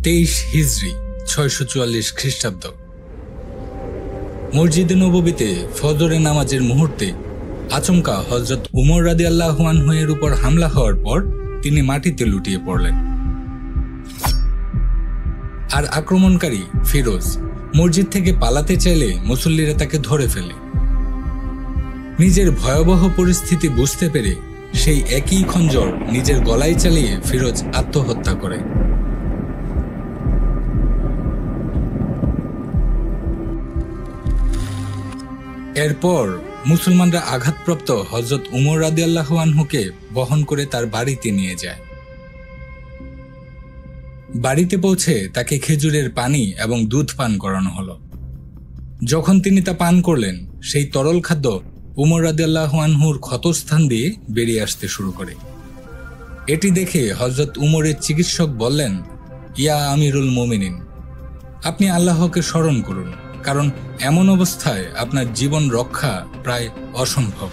23 হিজরি 644 খ্রিস্টাব্দ। মসজিদে নববীতে ফজরের নামাজের মুহূর্তে আচমকা হযরত উমর রাদিয়াল্লাহু আনহু এর উপর হামলা হওয়ার পর তিনি মাটিতে লুটিয়ে পড়লেন। আর আক্রমণকারী ফিরোজ মসজিদ থেকে পালাতে চাইলে মুসল্লিরা তাকে ধরে ফেলে। নিজের ভয়াবহ পরিস্থিতি বুঝতে পেরে সেই একই খঞ্জর নিজের গলায় চালিয়ে ফিরোজ আত্মহত্যা করে। এরপর মুসলমানরা আঘাতপ্রাপ্ত হযরত উমর রাদিয়াল্লাহু আনহুকে বহন করে তার বাড়িতে নিয়ে যায়। বাড়িতে পৌঁছে তাকে খেজুরের পানি এবং দুধ পান করানো হলো। যখন তিনি তা পান করলেন, সেই তরল খাদ্য উমর রাদিয়াল্লাহু আনহুর ক্ষতস্থান দিয়ে বেরিয়ে আসতে শুরু করে। এটি দেখে হযরত উমরের চিকিৎসক বললেন, ইয়া আমিরুল মুমিনিন, আপনি আল্লাহকে স্মরণ করুন, কারণ এমন অবস্থায় আপনার জীবন রক্ষা প্রায় অসম্ভব।